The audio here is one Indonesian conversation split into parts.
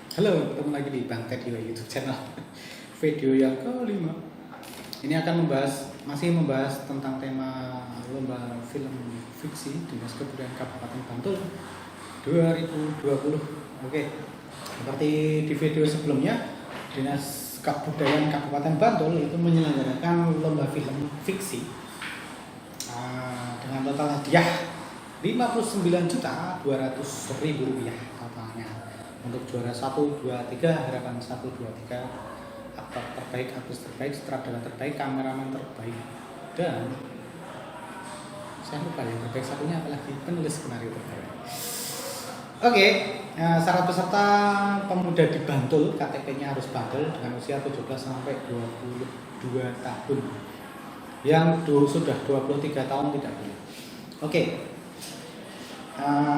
Halo, ketemu lagi di Bang Ted YouTube channel. Video yang kelima. Ini akan masih membahas tentang tema lomba film fiksi Dinas Kebudayaan Kabupaten Bantul 2020. Oke, seperti di video sebelumnya, Dinas Kebudayaan Kabupaten Bantul itu menyelenggarakan lomba film fiksi dengan total hadiah Rp59.200.000 totalnya. Untuk juara 1, 2, 3, harapan 1, 2, 3, aktor terbaik, aktris terbaik, sutradara terbaik, kameramen terbaik, dan saya lupa yang terbaik satunya apalagi, penulis skenario terbaik. Oke, syarat peserta pemuda di Bantul, KTP-nya harus Bantul dengan usia 17 sampai 22 tahun. Yang sudah 23 tahun tidak boleh. Oke,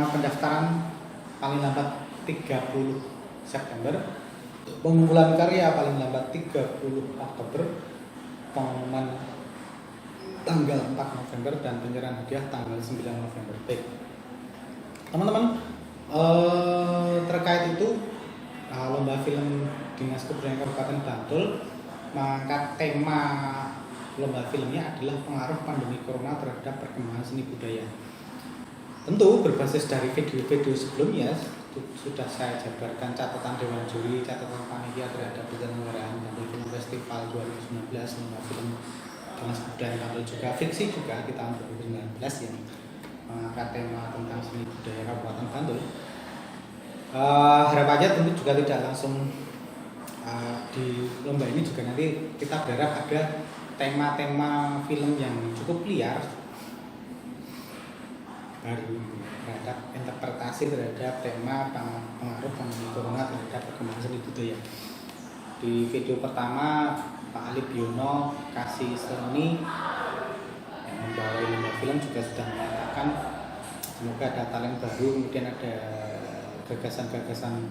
pendaftaran paling lambat 30 September, pengumpulan karya paling lambat 30 Oktober, pengumuman tanggal 4 November, dan penyerahan hadiah tanggal 9 November. Baik, teman-teman, terkait itu lomba film Dinas Kebudayaan Kabupaten Bantul, maka tema lomba filmnya adalah pengaruh pandemi corona terhadap perkembangan seni budaya. Tentu berbasis dari video-video sebelumnya sudah saya jabarkan catatan Dewan Juri, catatan panitia terhadap penyelenggaraan Bantul Film Festival 2019, lomba film Dinas Kebudayaan Bantul juga fiksi juga kita untuk 2019 yang mengangkat tema tentang seni budaya Kabupaten Bantul. Harapannya tentu juga tidak langsung di lomba ini juga nanti kita berharap ada tema-tema film yang cukup liar baru terhadap interpretasi terhadap tema pengaruh pandemi corona terhadap perkembangan seni budaya. Di video pertama Pak Ali Biono Kasih Seni yang membawa lomba film juga sudah mengatakan semoga ada talent baru, kemudian ada gagasan-gagasan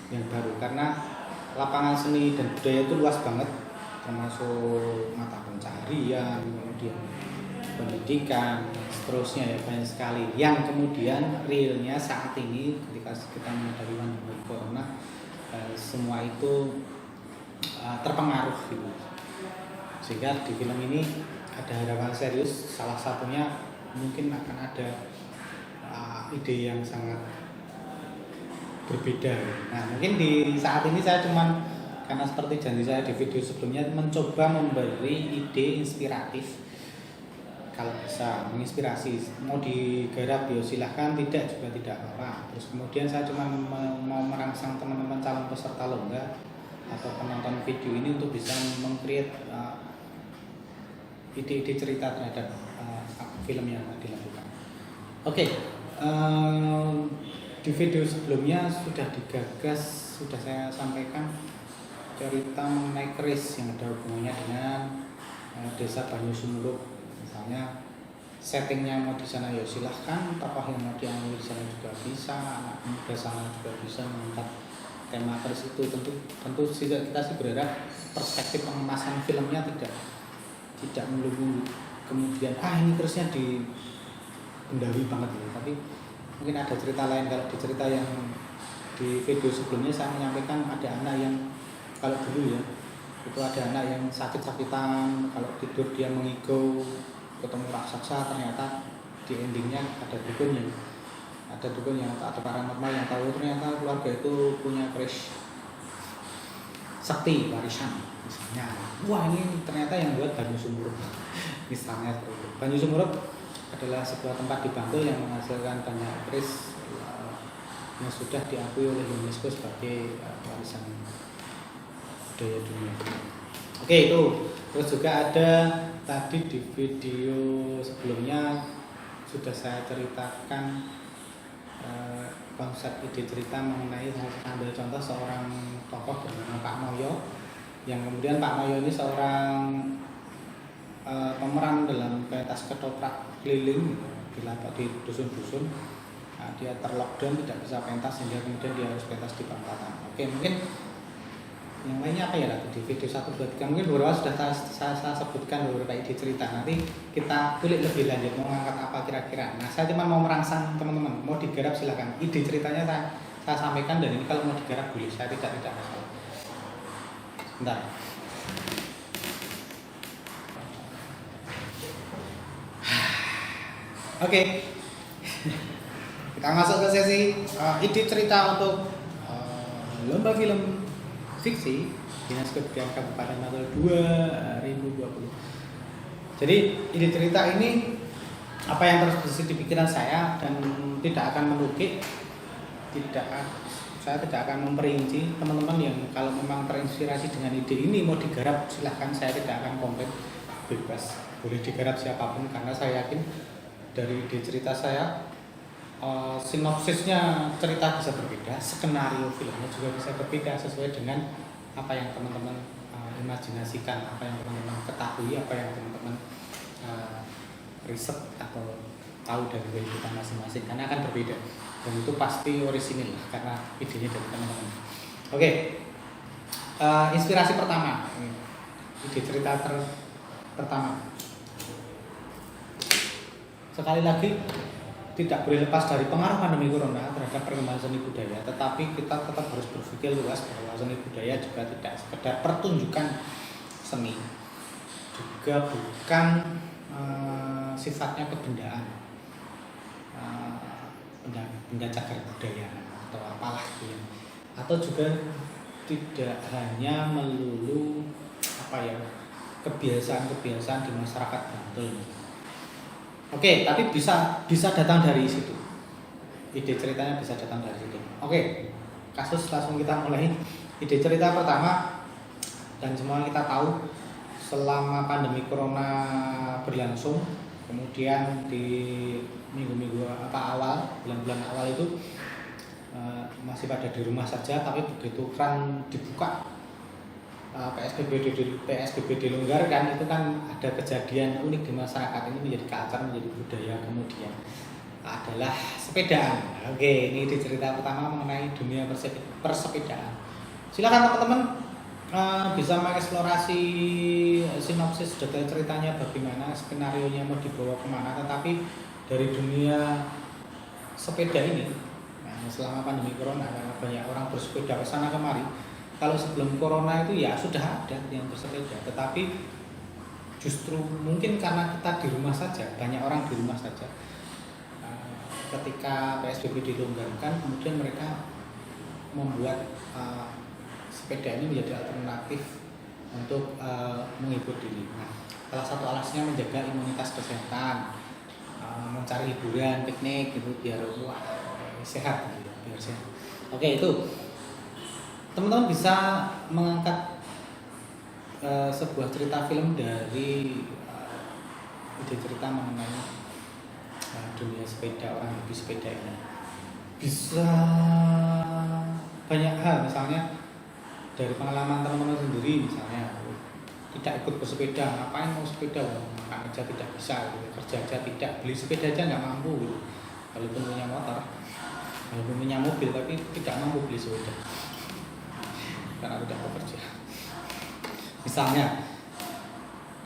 yang baru, karena lapangan seni dan budaya itu luas banget, termasuk mata pencaharian, kemudian pendidikan, seterusnya, ya banyak sekali yang kemudian realnya saat ini ketika kita menghadapi pandemi corona, semua itu terpengaruh gitu. Sehingga di film ini ada harapan serius, salah satunya mungkin akan ada ide yang sangat berbeda. Nah, mungkin di saat ini saya cuman, karena seperti janji saya di video sebelumnya, mencoba memberi ide inspiratif. Kalau bisa menginspirasi, mau digarap ya silahkan, tidak juga tidak apa-apa. Terus kemudian saya cuma mau merangsang teman-teman calon peserta lomba atau penonton video ini untuk bisa meng-create ide-ide cerita terhadap film yang dilakukan. Oke, di video sebelumnya sudah digagas, sudah saya sampaikan cerita mengenai keris yang ada hubungannya dengan desa Banyusumuruk. Misalnya settingnya mau di sana ya silahkan, tokoh yang mau diambil di sana juga bisa, anak muda sana juga bisa mengangkat tema keris itu. Tentu kita sih berharap perspektif pengemasan filmnya tidak melulu kemudian ini kerisnya di bendawi banget ya. Tapi mungkin ada cerita lain. Kalau di cerita yang di video sebelumnya saya menyampaikan ada anak yang, kalau dulu ya, itu ada anak yang sakit-sakitan, kalau tidur dia mengigau, ketemu raksasa, ternyata di endingnya ada dukun yang atau paranormal yang tahu ternyata keluarga itu punya keris sakti warisan misalnya. Wah, ini ternyata yang buat Banyusumuruk misalnya seperti itu. Banyusumuruk adalah sebuah tempat di Bantul yang menghasilkan banyak keris yang sudah diakui oleh UNESCO sebagai warisan budaya dunia. Oke, itu. Terus juga ada tadi di video sebelumnya sudah saya ceritakan konsep ide cerita mengenai, ambil contoh seorang tokoh bernama Pak Moyo, yang kemudian Pak Moyo ini seorang pemeran dalam pentas ketoprak keliling di dusun-dusun. Nah, dia terlockdown, tidak bisa pentas, sehingga kemudian dia harus pentas di perempatan. Oke, mungkin yang lainnya apa ya di video 1, 2, 3 mungkin beberapa sudah saya sebutkan beberapa ide cerita. Nanti kita kulik lebih lanjut mau mengangkat apa kira-kira. Nah, saya cuma mau merangsang teman-teman, mau digarap silahkan, ide ceritanya saya saya sampaikan, dan ini kalau mau digarap boleh, saya tidak masalah. Bentar. Oke. Kita masuk ke sesi ide cerita untuk lomba film fiksi Dinas Kebudayaan Kabupaten Magelang 2020. Jadi ide cerita ini apa yang terbesit di pikiran saya dan tidak akan menukik, saya tidak akan memperinci. Teman-teman yang kalau memang terinspirasi dengan ide ini mau digarap silahkan, saya tidak akan komplain, bebas, boleh digarap siapapun, karena saya yakin dari ide cerita saya sinopsisnya cerita bisa berbeda, skenario filmnya juga bisa berbeda sesuai dengan apa yang teman-teman imajinasikan, apa yang teman-teman ketahui, apa yang teman-teman riset atau tahu dari kehidupan masing-masing, karena akan berbeda dan itu pasti orisinil karena idenya dari teman-teman. Oke, inspirasi pertama, ide cerita pertama. Sekali lagi, tidak boleh lepas dari pengaruh pandemi corona terhadap perkembangan seni budaya, tetapi kita tetap harus berpikir luas bahwa seni budaya juga tidak sekedar pertunjukan seni, juga bukan sifatnya kebendaan, benda cagar budaya atau apalah gitu, atau juga tidak hanya melulu kebiasaan-kebiasaan di masyarakat Bantul. Oke, tapi bisa datang dari situ. Ide ceritanya bisa datang dari situ. Oke, kasus langsung kita mulai. Ide cerita pertama, dan semua kita tahu selama pandemi corona berlangsung, kemudian di minggu-minggu awal, bulan-bulan awal itu masih pada di rumah saja, tapi begitu keran dibuka, PSBB dilonggarkan, itu kan ada kejadian unik di masyarakat, ini menjadi culture, menjadi budaya, kemudian adalah sepedaan. Oke, ini cerita pertama mengenai dunia persepedaan. Silakan teman-teman bisa mengeksplorasi sinopsis detail ceritanya, bagaimana skenarionya mau dibawa kemana, tetapi dari dunia sepeda ini, selama pandemi corona karena banyak orang bersepeda ke sana kemari. Kalau sebelum corona itu ya sudah ada yang bersepeda, tetapi justru mungkin karena kita di rumah saja, banyak orang di rumah saja. Ketika PSBB dilonggarkan, kemudian mereka membuat sepeda ini menjadi alternatif untuk menghibur diri. Nah, salah satu alasnya menjaga imunitas kesehatan, mencari hiburan, piknik gitu biar sehat, gitu, biar sehat. Oke, itu. Teman-teman bisa mengangkat sebuah cerita film dari ide cerita mengenai dunia sepeda, orang hobi sepeda ini. Bisa banyak hal, misalnya dari pengalaman teman-teman sendiri, misalnya tidak ikut bersepeda, ngapain mau sepeda, makan aja tidak bisa, kerja aja tidak, beli sepeda aja nggak mampu, gitu. Walaupun punya motor, walaupun punya mobil, tapi tidak mampu beli sepeda karena tidak bekerja misalnya.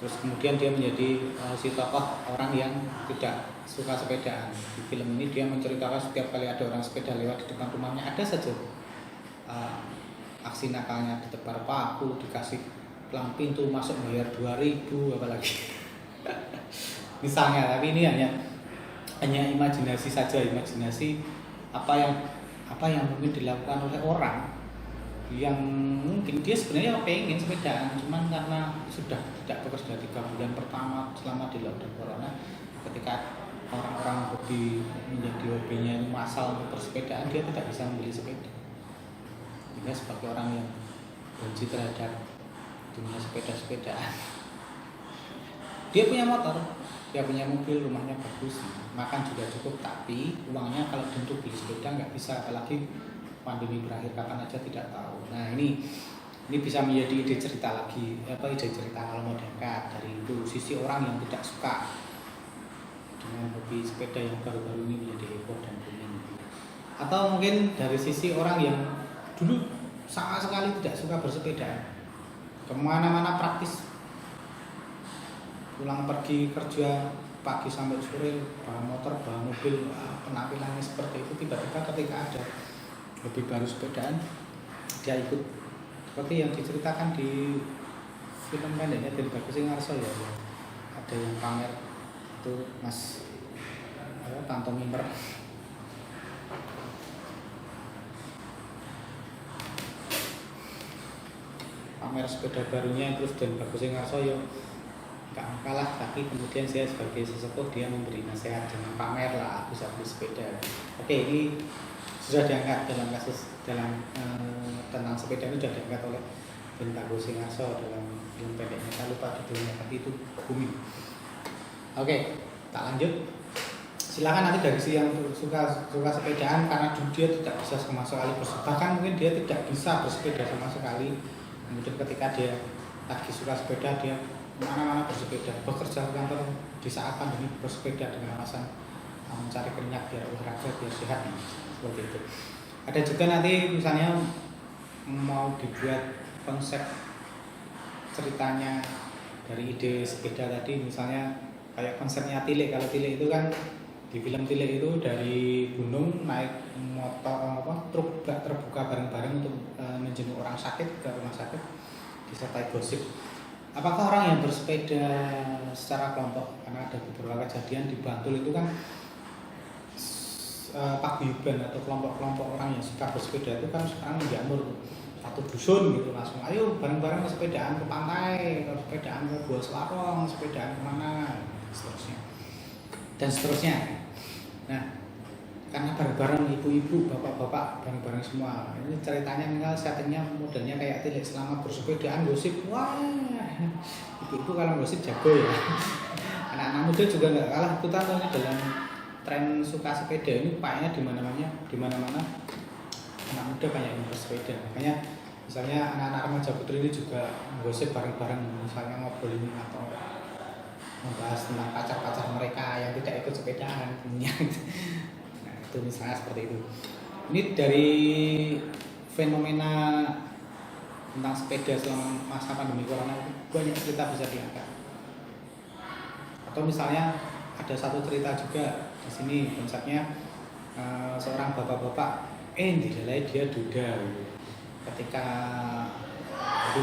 Terus kemudian dia menjadi si tokoh orang yang tidak suka sepedaan. Di film ini dia menceritakan setiap kali ada orang sepeda lewat di depan rumahnya, ada saja aksi nakalnya, ditepar paku, dikasih pelang pintu, masuk bayar 2.000 apalagi misalnya. Tapi ini hanya imajinasi saja, imajinasi apa yang mungkin dilakukan oleh orang yang mungkin dia sebenarnya pengen sepedaan, cuman karena sudah tidak bekerja 3 bulan pertama selama di lockdown corona, ketika orang-orang hobi menjadi hobinya massal untuk bersepedaan, dia tidak bisa membeli sepeda. Dia sebagai orang yang benci terhadap dunia sepedaan, dia punya motor, dia punya mobil, rumahnya bagus, makan juga cukup, tapi uangnya kalau untuk beli sepeda nggak bisa, apalagi pandemi berakhir kapan aja tidak tahu. Nah, ini bisa menjadi ide cerita lagi, ide cerita kalau mau diangkat dari itu sisi orang yang tidak suka dengan hobi sepeda yang baru-baru ini menjadi heboh dan booming. Atau mungkin dari sisi orang yang dulu sama sekali tidak suka bersepeda, kemana-mana praktis, pulang pergi kerja pagi sampai sore bawa motor, bawa mobil, penampilannya seperti itu, tiba-tiba ketika ada hobi baru sepedaan, dia ikut seperti yang diceritakan di film pendeknya dari Bagus Ngarso ya, ada yang pamer itu Mas pantomimer. Pamer sepeda barunya terus dan Bagus Ngarso ya nggak kalah, tapi kemudian saya sebagai sesepuh dia memberi nasihat, jangan pamer lah, bisa beli sepeda. Oke, ini sudah diangkat dalam kasus tentang sepeda ini sudah diangkat oleh Ben Bagus Ngarso dalam film pendeknya, saya lupa judulnya tapi itu booming. Oke, tak lanjut. Silakan nanti dari si yang suka sepedaan, karena dia tidak bisa sama sekali bersepeda, bahkan mungkin dia tidak bisa bersepeda sama sekali. Kemudian ketika dia lagi suka sepeda, dia mana-mana bersepeda, bekerja kantor di saat pandemi bersepeda dengan alasan mencari keringat biar olahraga biar sehat, seperti itu. Ada juga nanti misalnya mau dibuat konsep ceritanya dari ide sepeda tadi, misalnya kayak konsepnya Tilik. Kalau Tilik itu kan di film Tilik itu dari gunung naik motor truk bak terbuka bareng-bareng untuk menjenguk orang sakit ke rumah sakit disertai gosip. Apakah orang yang bersepeda secara kelompok, karena ada beberapa kejadian di Bantul itu kan paguyuban atau kelompok-kelompok orang yang suka bersepeda itu kan sekarang menjamur satu dusun gitu, langsung ayo bareng-bareng sepedaan ke pantai, sepedaan ke Gua Selarong, sepedaan kemana, seterusnya dan seterusnya. Nah, karena bareng-bareng ibu-ibu, bapak-bapak bareng-bareng semua. Ini ceritanya misal settingnya modelnya kayak Tilik, selama bersepedaan gosip, wah ibu-ibu kalau gosip jago ya. Anak-anak muda juga nggak kalah ikutan ini dalam tren suka sepeda ini, kayaknya di mana-mana anak muda banyak yang bersepeda. Makanya misalnya anak-anak remaja putri ini juga gosip bareng-bareng, misalnya ngobrolin atau membahas tentang pacar-pacar mereka yang tidak ikut sepedaan. Nah, itu misalnya seperti itu. Ini dari fenomena tentang sepeda selama masa pandemi corona, banyak cerita bisa diangkat. Atau misalnya ada satu cerita juga di sini konsepnya seorang bapak-bapak dilai dia duda. Ketika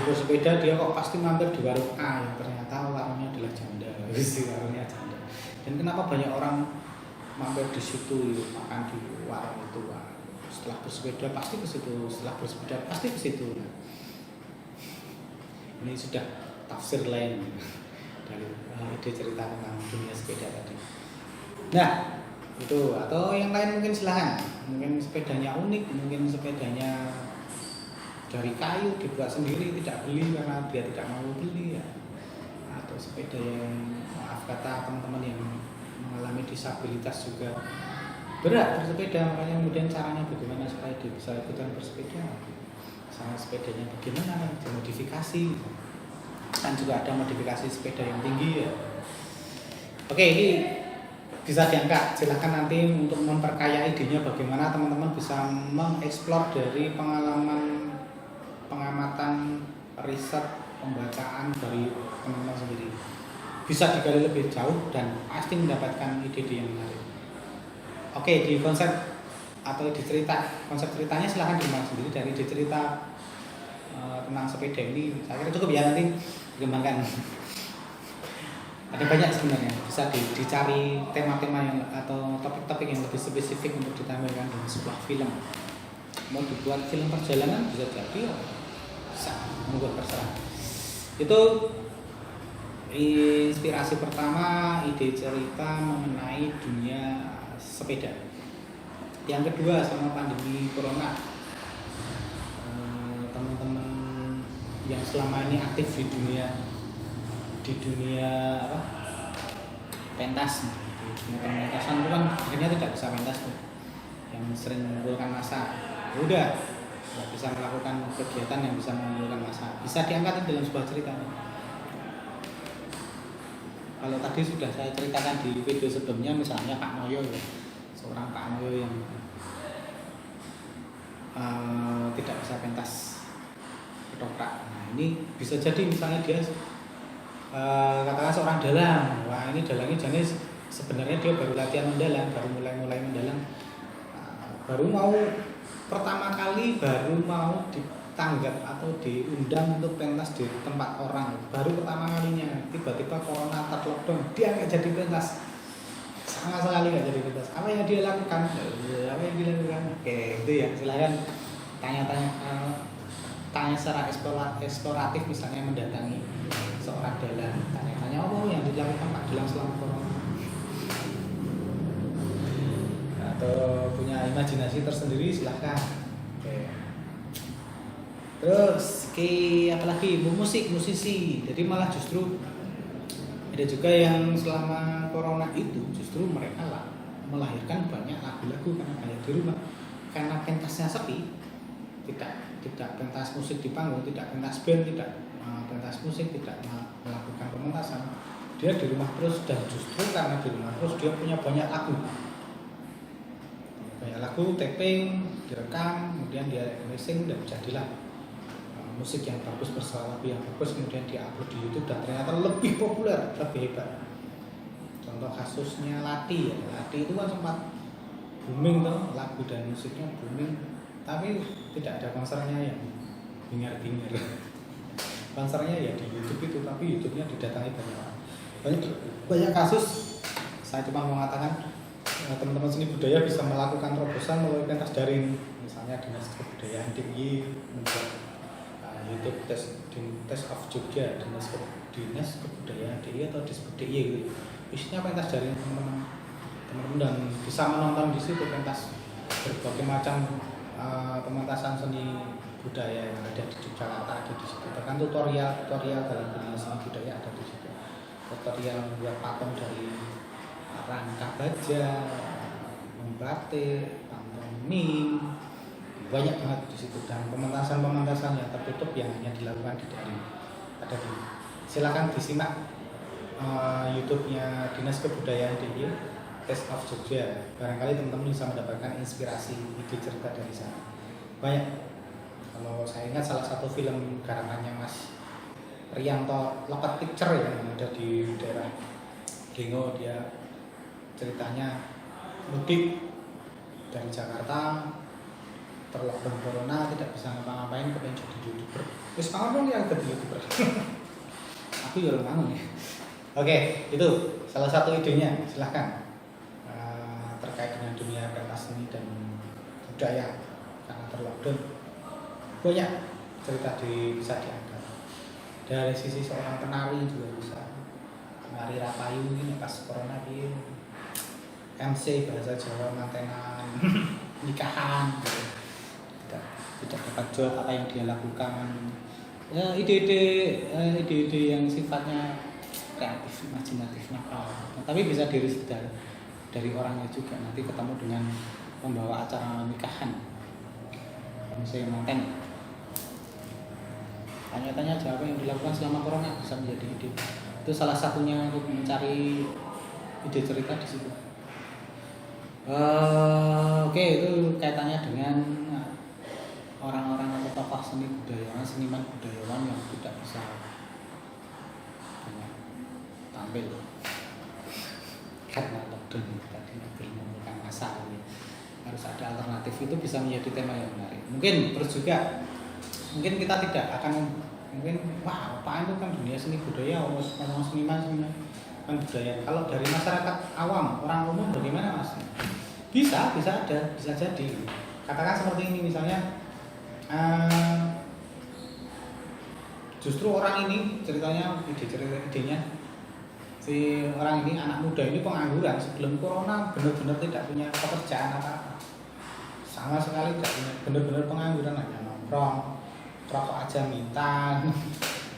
bersepeda dia kok pasti mampir di warung A yang ternyata warungnya adalah janda. Warungnya janda. Dan kenapa banyak orang mampir di situ makan di warung itu? Setelah bersepeda pasti ke situ, setelah bersepeda pasti ke situ. Ini sudah tafsir lain dari ide cerita tentang dunia sepeda tadi. Nah, itu atau yang lain mungkin silahkan. Mungkin sepedanya unik, mungkin sepedanya dari kayu dibuat sendiri, tidak beli karena dia tidak mau beli ya. Atau sepeda yang maaf kata teman-teman yang mengalami disabilitas juga berat bersepeda, makanya kemudian caranya bagaimana supaya dia bisa ikutan bersepeda. Misalnya sepedanya bagaimana dimodifikasi, kan juga ada modifikasi sepeda yang tinggi ya. Oke, ini bisa diangkat. Silahkan nanti untuk memperkaya idenya bagaimana teman-teman bisa mengeksplor dari pengalaman pengamatan, riset, pembacaan dari teman-teman sendiri. Bisa digali lebih jauh dan pasti mendapatkan ide-ide yang menarik. Oke, di konsep atau di cerita, konsep ceritanya silahkan dikembangkan sendiri. Dari ide cerita tentang sepeda ini saya kira cukup ya, nanti dikembangkan. Ada banyak sebenarnya, bisa dicari tema-tema yang atau topik-topik yang lebih spesifik untuk ditampilkan dalam sebuah film. Mau dibuat film perjalanan bisa jadi, bisa, monggo terserah. Itu inspirasi pertama, ide cerita mengenai dunia sepeda. Yang kedua, selama pandemi corona, teman-teman yang selama ini aktif di dunia apa, pentas, pementasan itu kan akhirnya tidak bisa pentas tuh, yang sering mengumpulkan massa, udah nggak bisa melakukan kegiatan yang bisa mengumpulkan massa, bisa diangkat dalam sebuah cerita. Kalau tadi sudah saya ceritakan di video sebelumnya, misalnya Pak Noyo ya, seorang Pak Noyo yang tidak bisa pentas ketoprak. Nah, ini bisa jadi misalnya dia katakan seorang dalang. Wah, ini dalangnya jenis sebenarnya dia baru latihan mendalang, baru mulai mendalang. pertama kali baru mau ditanggap atau diundang untuk pentas di tempat orang, baru pertama kalinya tiba-tiba corona lockdown, dia nggak jadi pentas, sama sekali nggak jadi pentas. Apa yang dia lakukan? Oke, itu ya, silahkan tanya secara eksploratif, misalnya mendatangi seorang dalang, tanya apa yang dilakukan Pak Dalang selama corona, atau punya imajinasi tersendiri, silahkan. Oke. Terus apalagi musisi, jadi malah justru ada juga yang selama corona itu justru mereka lah melahirkan banyak lagu-lagu karena banyak di rumah, karena pentasnya sepi, tidak pentas musik di panggung, tidak pentas band, tidak pentas musik, tidak melakukan pementasan, dia di rumah terus, dan justru karena di rumah terus dia punya banyak lagu taping, direkam, kemudian dia mixing dan jadilah musik yang bagus bersama lagu yang bagus, kemudian dia upload di YouTube dan ternyata lebih populer, lebih hebat. Contoh kasusnya Lati itu kan sempat booming tuh, lagu dan musiknya booming, tapi tidak ada konsernya yang bingar-bingar. Konsernya ya di YouTube itu, tapi YouTube-nya didatangi banyak kasus. Saya cuma mengatakan teman-teman seni budaya bisa melakukan terobosan melalui pentas daring, misalnya Dinas Kebudayaan DIY membuat YouTube tes of Jogja, Dinas Kebudayaan DIY atau Disbud DIY gitu. Isinya pentas daring teman-teman dan bisa menonton di situ pentas berbagai macam pementasan seni budaya yang ada di Yogyakarta, ada di situ. Bahkan tutorial dalam dunia seni budaya ada di situ. Tutorial membuat patung dari rangka baja, membatik, pantomim, banyak banget di situ, dan pementasan yang tertutup yang hanya dilakukan di daring. Ada di, silakan disimak YouTube-nya Dinas Kebudayaan DIY, Taste of Jogja. Barangkali teman-teman bisa mendapatkan inspirasi ide cerita dari sana. Banyak. Kalau saya ingat salah satu film garapannya Mas Rianto, Lokat Picture yang ada di daerah Gengo, dia ceritanya mudik dari Jakarta, terlockdown corona, tidak bisa ngapa-ngapain, kepengen jadi YouTuber. Terus dong yang jadi YouTuber. Aku ya orang ya. Oke, itu salah satu idenya, silahkan terkait dengan dunia pentas seni dan budaya karena terlockdown. Banyak cerita bisa diangkat. Dari sisi seorang penari juga bisa. Penari Rapayu ini pas corona dia MC bahasa Jawa mantenan nikahan gitu. Tidak dapat job apa yang dia lakukan, ya ide-ide yang sifatnya kreatif, imajinatifnya tapi bisa dirilis dari orangnya juga. Nanti ketemu dengan pembawa acara nikahan, MC manten, tanya-tanya aja apa yang dilakukan selama corona, bisa menjadi ide. Itu salah satunya untuk mencari ide cerita di situ. Oke, itu kaitannya dengan orang-orang atau tokoh seni budayawan, seniman budayawan yang tidak bisa tampil karena lockdown tadi, menimbulkan masalah. Harus ada alternatif, itu bisa menjadi tema yang menarik. Mungkin terus juga, mungkin kita tidak akan wah apaan itu kan dunia seni budaya, orang seniman kan budaya. Kalau dari masyarakat awam, orang umum bagaimana Mas? Bisa jadi. Katakan seperti ini misalnya, justru orang ini ceritanya, idenya si orang ini, anak muda ini pengangguran sebelum corona, benar-benar tidak punya pekerjaan apa-apa, sama sekali tidak punya, benar-benar pengangguran, hanya nongkrong, rokok aja minta,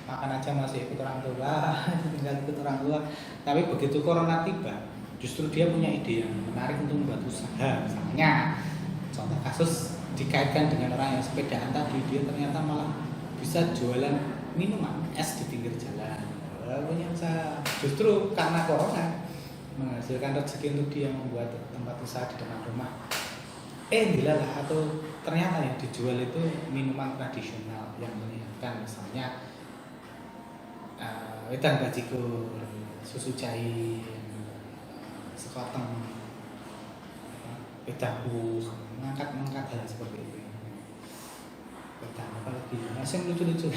makan aja masih ikut orang tua, tinggal ikut orang tua. Tapi begitu corona tiba, justru dia punya ide yang menarik untuk membuat usaha. Misalnya contoh kasus dikaitkan dengan orang yang sepedaan tadi, dia ternyata malah bisa jualan minuman es di pinggir jalan, punya usaha. Justru karena corona menghasilkan rezeki untuk dia membuat tempat usaha di depan rumah. Dilalah, atau ternyata yang dijual itu minuman tradisional yang menyehatkan, misalnya wedang bajigur, susu jahe, sekoteng, pedahu, mengangkat hal seperti itu. Pedah apa lagi? Masih lucu-lucu,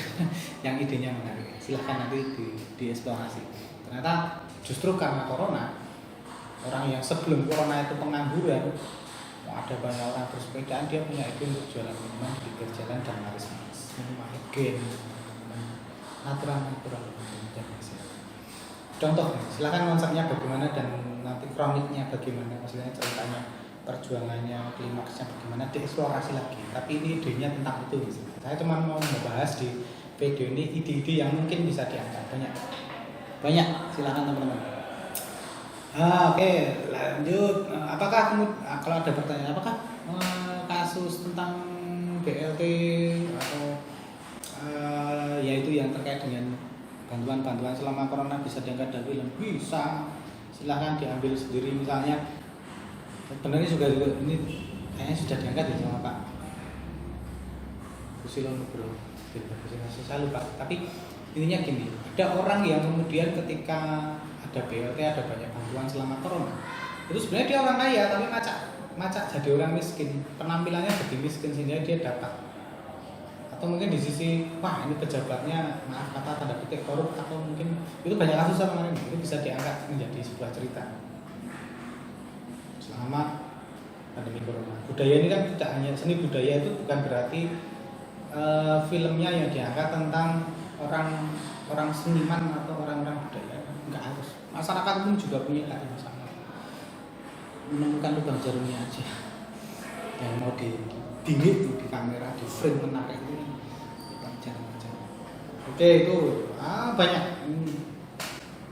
yang idenya menarik. Silahkan nanti dieksplorasi. Ternyata justru karena corona, orang yang sebelum corona itu pengangguran, ada banyak orang bersepedaan, dia punya ide untuk jualan minuman di pinggir jalan dan laris-laris. Minuman gen, natural. Contoh, silakan konsepnya bagaimana dan nanti kroniknya bagaimana, maksudnya ceritanya, perjuangannya, klimaksnya bagaimana, dieksplorasi lagi. Tapi ini idenya tentang itu. Saya cuma mau membahas di video ini ide-ide yang mungkin bisa diangkat banyak. Silakan teman-teman. Oke, lanjut. Apakah kalau ada pertanyaan, apakah kasus tentang BLT atau yaitu yang terkait dengan bantuan selama corona bisa diangkat dari film? Bisa, silahkan diambil sendiri. Misalnya sebenarnya juga ini kayaknya sudah diangkat ya sama Pak Susilo Nugroho, saya lupa. Tapi intinya gini, ada orang yang kemudian ketika ada BLT, ada banyak bantuan selama corona, itu sebenarnya dia orang kaya tapi macak jadi orang miskin, penampilannya jadi miskin sehingga dia dapat. Atau mungkin di sisi, wah ini pejabatnya maaf kata tanda petik korup, atau mungkin itu banyak kasus kemarin, itu bisa diangkat menjadi sebuah cerita selama pandemi corona. Budaya ini kan tidak hanya seni budaya, itu bukan berarti filmnya yang diangkat tentang orang seniman atau orang-orang budaya, enggak harus. Masyarakat pun juga punya hak yang sama, menemukan lubang jarumnya aja yang mau dingit di kamera, di frame menarik itu macam-macam. Oke, itu banyak.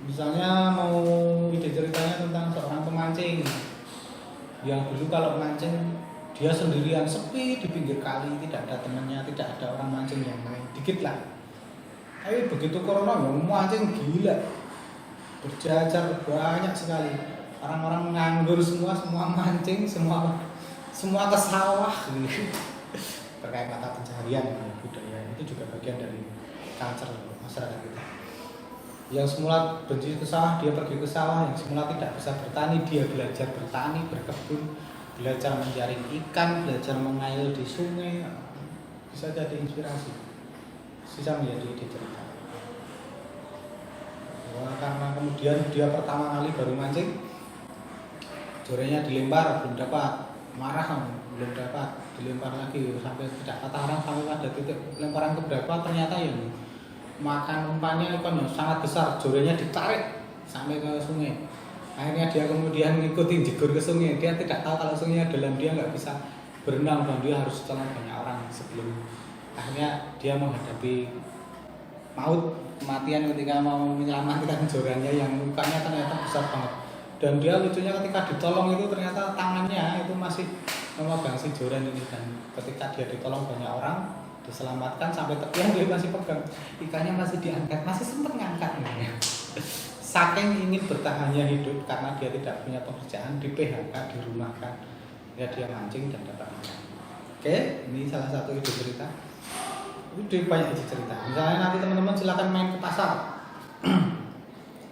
Misalnya mau ide ceritanya tentang seorang pemancing yang dulu kalau mancing dia sendirian sepi di pinggir kali, tidak ada temannya, tidak ada orang mancing yang lain, dikit lah. Tapi begitu corona mancing gila, berjajar banyak sekali. Orang-orang nganggur semua mancing, semua ke sawah gitu. Terkait mata pencaharian budaya itu juga bagian dari culture masyarakat kita. Yang semula benci ke sawah, dia pergi ke sawah. Yang semula tidak bisa bertani, dia belajar bertani, berkebun, belajar mencari ikan, belajar mengail di sungai. Bisa jadi inspirasi, bisa menjadi ide cerita. Karena kemudian dia pertama kali baru mancing, jorenya dilempar belum dapat, marah belum dapat, dilempar lagi sampai tidak kata orang, sampai pada titik lemparan keberapa ternyata yang makan umpannya ikan yang sangat besar, jorenya ditarik sampai ke sungai. Akhirnya dia kemudian ngikutin jegur ke sungai. Dia tidak tahu kalau sungainya dalam, dia nggak bisa berenang dan dia harus telan banyak orang sebelum akhirnya dia menghadapi maut, kematian ketika mau menyelamatkan jorannya yang mukanya ternyata besar banget. Dan dia lucunya ketika ditolong itu ternyata tangannya itu masih memegang si joran ini, dan ketika dia ditolong banyak orang, diselamatkan sampai tepian dia masih pegang ikannya, masih diangkat, masih sempat ngangkat ya. Saking ingin bertahannya hidup karena dia tidak punya pekerjaan, di PHK, dirumahkan, ya dia mancing dan dapat ikan. Oke, ini salah satu ide cerita. Ide banyak ide cerita. Misalnya nanti teman-teman silakan main ke pasar.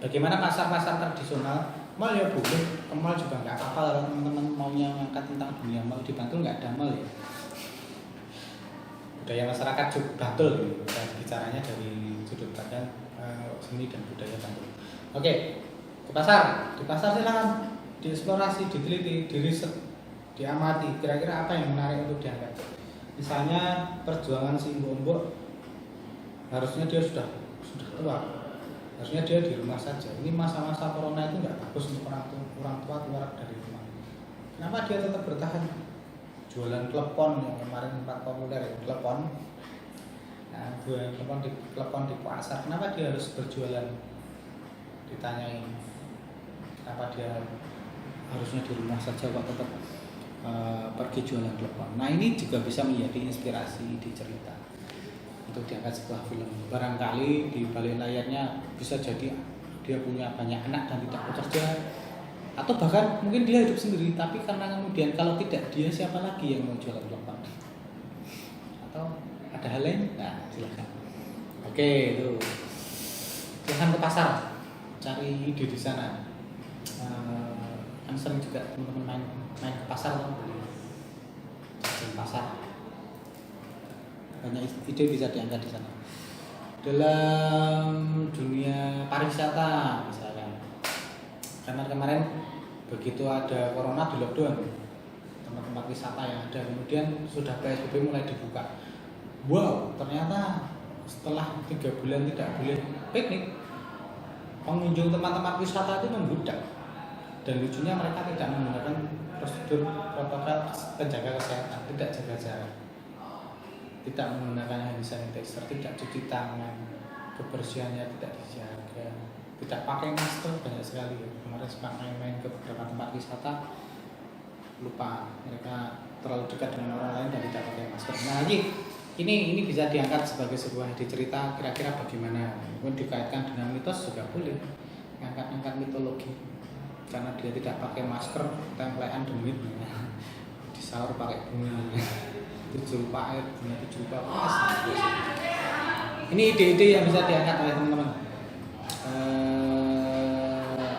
Bagaimana pasar-pasar tradisional? Mal ya boleh, ke mal juga nggak apa-apa kalau teman-teman maunya ngangkat tentang dunia mal. Di Bantul nggak ada mal ya. Budaya masyarakat juga Bantul gitu. Dan bicaranya dari sudut pandang seni dan budaya Bantul. Oke, ke pasar. Di pasar silakan dieksplorasi, diteliti, diriset, diamati. Kira-kira apa yang menarik untuk diangkat? Misalnya perjuangan si mbok-mbok, harusnya dia sudah tua. Harusnya dia di rumah saja. Ini masa-masa corona itu nggak bagus untuk orang tua keluar dari rumah. Kenapa dia tetap bertahan? Jualan klepon yang kemarin sempat populer ya, klepon. Nah, jualan klepon di pasar. Kenapa dia harus berjualan? Ditanyain. Kenapa dia harusnya di rumah saja kok tetap pergi jualan klepon? Nah, ini juga bisa menjadi inspirasi di cerita untuk diangkat sebuah film. Barangkali di balik layarnya bisa jadi dia punya banyak anak dan tidak bekerja, atau bahkan mungkin dia hidup sendiri, tapi karena kemudian kalau tidak dia, siapa lagi yang mau jualan klepon? Atau ada hal lain? Nah, silakan. Oke, itu silakan ke pasar, cari ide di sana. kan sering juga teman-teman main ke pasar kan, beli jajan pasar, banyak ide bisa diangkat di sana. Dalam dunia pariwisata misalnya, karena kemarin begitu ada corona di lockdown tempat-tempat wisata yang ada, kemudian sudah PSBB mulai dibuka. Wow, ternyata setelah 3 bulan tidak boleh piknik, pengunjung tempat-tempat wisata itu membludak. Dan lucunya mereka tidak menggunakan prosedur protokol penjaga kesehatan, tidak jaga jarak, tidak menggunakan hand sanitizer, tidak cuci tangan, kebersihannya tidak dijaga, tidak pakai masker banyak sekali. Kemarin sempat main ke beberapa tempat wisata, lupa mereka terlalu dekat dengan orang lain dan tidak pakai masker. Nah, ini bisa diangkat sebagai sebuah ide cerita, kira-kira bagaimana. Mungkin dikaitkan dengan mitos juga boleh, angkat-angkat mitologi. Karena dia tidak pakai masker, templean demit, di sahur pakai bunga, 7 rupa air, bunga 7 rupa pas. Ini ide-ide yang bisa diangkat oleh teman-teman.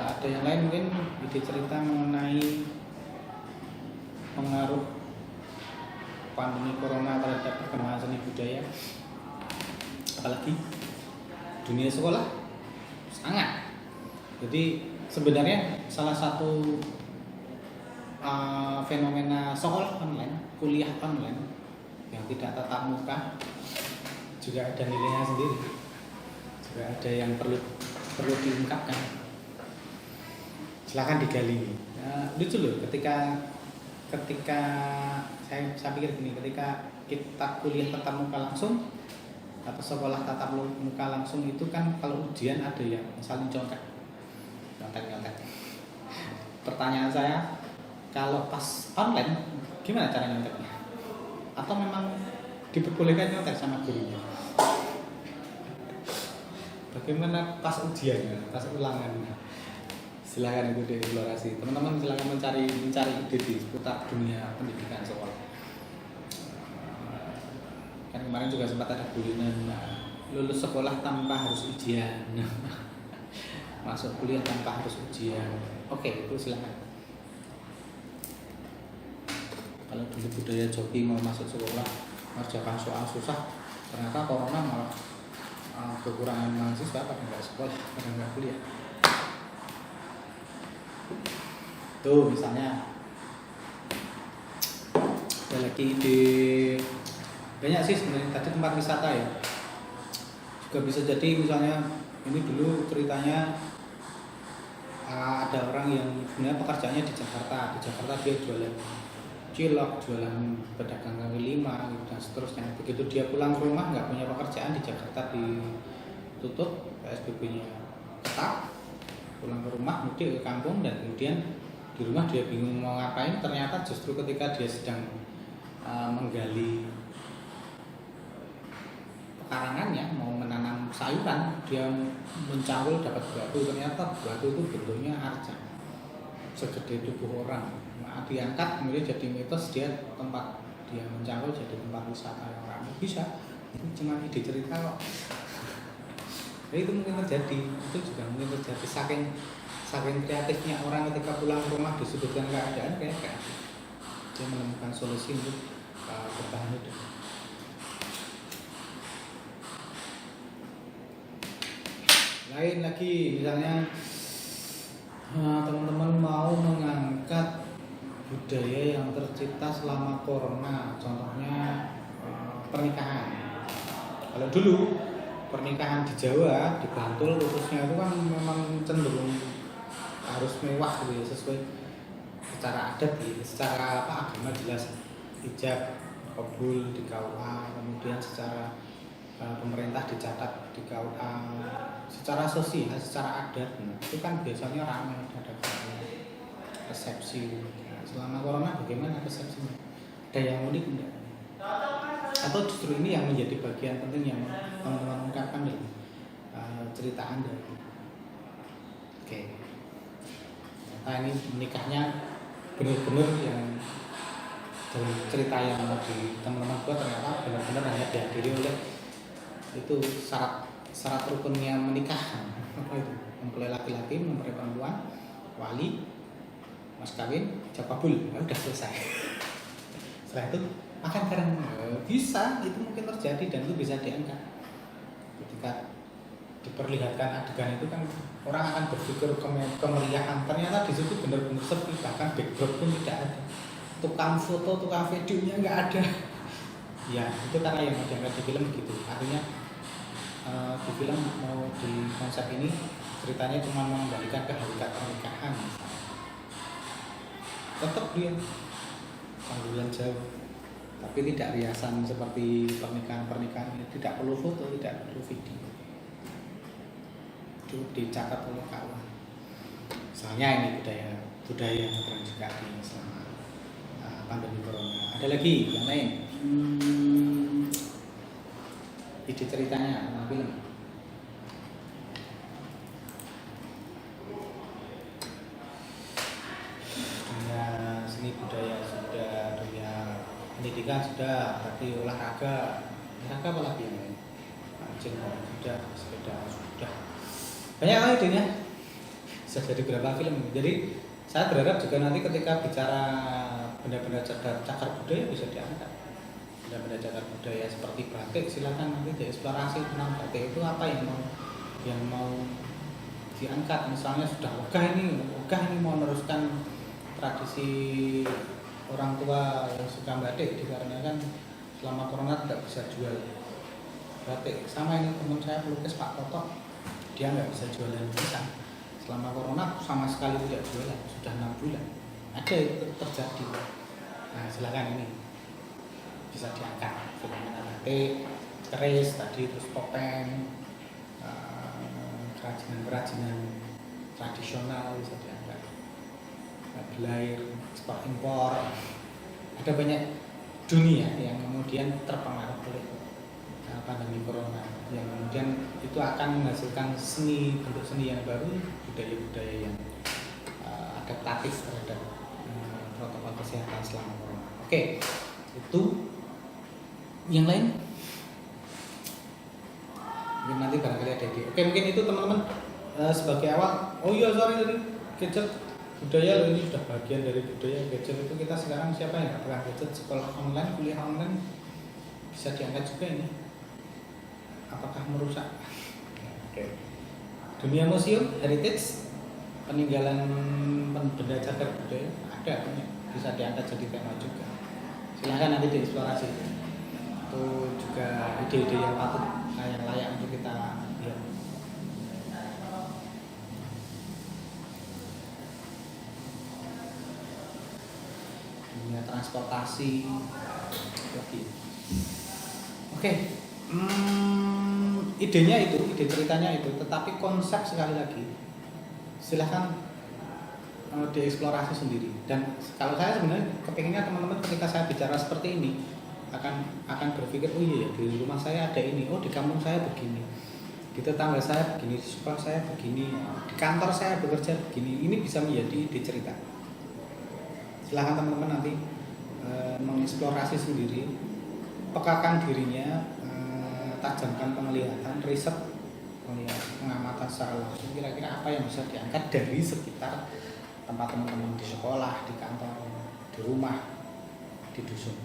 Ada yang lain mungkin ide cerita mengenai pengaruh pandemi corona terhadap perkembangan seni budaya, apalagi dunia sekolah sangat. Jadi sebenarnya salah satu fenomena sekolah online, kuliah online yang tidak tatap muka juga ada nilainya sendiri, juga ada yang perlu diungkapkan. Silakan digali. Lucu loh ketika saya pikir gini, ketika kita kuliah tatap muka langsung atau sekolah tatap muka langsung itu kan kalau ujian ada yang saling contek. Pertanyaan saya, kalau pas online gimana cara nyonteknya? Atau memang diperbolehkan nyontek sama gurunya? Bagaimana pas ujiannya, pas ulangannya? Silakan itu dieksplorasi. Teman-teman silakan mencari ide di seputar dunia pendidikan sekolah. Kan kemarin juga sempat ada bulinan, lulus sekolah tanpa harus ujian. Masuk kuliah tanpa harus ujian. Oke, itu silakan. Kalau dulu budaya joki mau masuk sekolah mengerjakan soal susah, ternyata corona malah kekurangan mahasiswa pada nggak sekolah, pada nggak kuliah. Tuh misalnya ada lagi ide, banyak sih sebenarnya. Tadi tempat wisata ya, juga bisa jadi misalnya ini dulu ceritanya. Ada orang yang sebenarnya pekerjaannya di Jakarta dia jualan cilok, jualan pedagang kaki lima gitu, dan seterusnya. Begitu dia pulang ke rumah nggak punya pekerjaan, di Jakarta ditutup, PSBB-nya ketat, pulang ke rumah mudik ke kampung, dan kemudian di rumah dia bingung mau ngapain. Ternyata justru ketika dia sedang menggali pekarangannya, mau menanam sayuran, dia mencangkul dapat batu, ternyata batu itu bentuknya arca segede tubuh orang. Nah, diangkat kemudian jadi mitos, dia tempat dia mencangkul jadi tempat wisata yang ramai. Bisa, itu cuma ide cerita kok. Jadi itu mungkin terjadi, itu juga mungkin terjadi. Saking kreatifnya orang ketika pulang ke rumah disudutkan keadaan, kayak dia menemukan solusi untuk bertahan hidup. Lain lagi, misalnya teman-teman mau mengangkat budaya yang tercipta selama corona, contohnya pernikahan. Kalau dulu pernikahan di Jawa, di Bantul khususnya itu kan memang cenderung harus mewah gitu ya, sesuai secara adat ya, secara agama jelas, hijab, kabul di KUA, kemudian secara pemerintah dicatat di KUA, secara sosial, secara adat, itu kan biasanya ramai ada resepsi. Selama corona bagaimana resepsinya? Ada yang unik enggak? Atau justru ini yang menjadi bagian penting yang teman-teman ungkapkan dari cerita Anda? Oke. Nah, ini menikahnya benar-benar yang dari cerita yang di teman-teman buat, ternyata benar-benar hanya dihadiri oleh itu syarat rukunnya menikah. Apa itu? Mempelai laki-laki, mempelai perempuan, wali, mas kawin, ijab kabul, ya udah selesai. Setelah itu makan bareng, bisa, itu mungkin terjadi dan itu bisa diangkat. Ketika diperlihatkan adegan itu kan orang akan berpikir kemeriahan, ternyata di situ benar-benar sepi, bahkan background pun tidak ada, tukang foto, tukang videonya nggak ada. Ya itu karena yang diangkat di film gitu, artinya di film mau di konsep ini ceritanya cuma mengembalikan ke hakikat pernikahan. Tetap dia panggilan jauh, tapi tidak riasan seperti pernikahan ini, tidak perlu foto, tidak perlu video, cukup dicatat oleh kawan. Soalnya ini budaya yang tren juga di selama pandemi corona. Ada lagi yang lain, ide ceritanya film. Dunia seni budaya sudah, dunia pendidikan sudah, tapi olahraga apa lagi yang lain? Anjing sudah, sepeda sudah. Banyak hal idenya. Sudah jadi beberapa film. Jadi saya berharap juga nanti ketika bicara benda-benda cagar budaya bisa diangkat. Benda-benda cagar budaya seperti batik, silakan nanti dieksplorasi tentang batik itu apa yang mau diangkat. Misalnya sudah ogah ini mau meneruskan tradisi orang tua yang suka batik, dikarenakan selama corona tidak bisa jual batik. Sama ini teman saya pelukis Pak Toto, dia nggak bisa jualan lukisan selama corona, sama sekali tidak jualan, sudah 6 bulan. Ada itu terjadi. Nah silakan ini bisa diangkat, fenomena batik, keris tadi, terus topeng, kerajinan tradisional bisa diangkat, belair, ekspor impor. Ada banyak dunia yang kemudian terpengaruh oleh pandemi corona, yang kemudian itu akan menghasilkan bentuk seni yang baru, budaya-budaya yang adaptatif terhadap protokol kesehatan selama corona. Oke, itu yang lain mungkin nanti barangkali ada ide. Oke, mungkin itu teman-teman sebagai awal. Oh iya, sorry tadi gadget budaya ini sudah bagian dari budaya. Gadget itu kita sekarang siapa yang nggak pernah gadget? Sekolah online, kuliah online bisa diangkat juga ini. Apakah merusak? Oke. Dunia museum, heritage, peninggalan benda cagar budaya ada, bisa diangkat jadi tema juga. Silahkan nanti dieksplorasi. Itu juga ide-ide yang patut, yang layak untuk kita lihat. Dunia transportasi lagi. Oke. Idenya itu, ide ceritanya itu, tetapi konsep sekali lagi silahkan dieksplorasi sendiri. Dan kalau saya sebenarnya kepinginnya teman-teman ketika saya bicara seperti ini akan berpikir, oh iya ya, di rumah saya ada ini, oh di kampung saya begini, di tetangga saya begini, di sekolah saya begini, di kantor saya bekerja begini. Ini bisa menjadi ide cerita. Silahkan teman-teman nanti mengeksplorasi sendiri, pekakan dirinya, tajamkan penglihatan, riset, pengamatan secara langsung, kira-kira apa yang bisa diangkat dari sekitar tempat teman-teman, di sekolah, di kantor, di rumah, di dusun.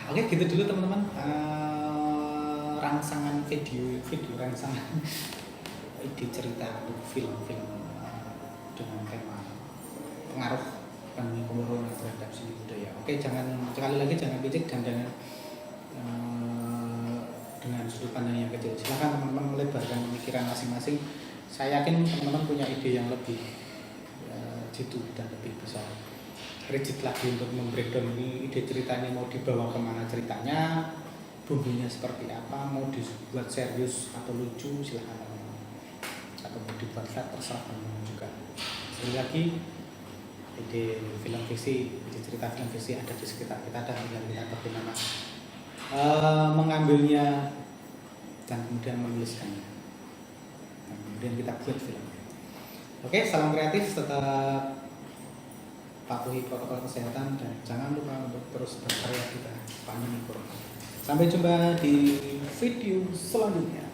Oke, gitu dulu teman-teman, rangsangan video rangsangan ide cerita untuk film-film dengan tema pengaruh pandemi corona terhadap seni budaya. Oke, sekali lagi jangan picik dan dengan sudut pandang yang kecil. Silahkan teman-teman melebarkan pemikiran masing-masing. Saya yakin teman-teman punya ide yang lebih jitu dan lebih bisa rigid lagi untuk membreakdown ini. Ide ceritanya mau dibawa kemana ceritanya, bumbunya seperti apa, mau dibuat serius atau lucu, silahkan teman-teman. Atau mau dibuat flat, terserah teman-teman juga. Sekali lagi, ide film fiksi, ide cerita film fiksi ada di sekitar kita, dan kita bagaimana mengambilnya dan kemudian menuliskannya, dan kemudian kita buat film. Oke, salam kreatif, tetap patuhi protokol kesehatan dan jangan lupa untuk terus berkarya kita pandemi corona. Sampai jumpa di video selanjutnya.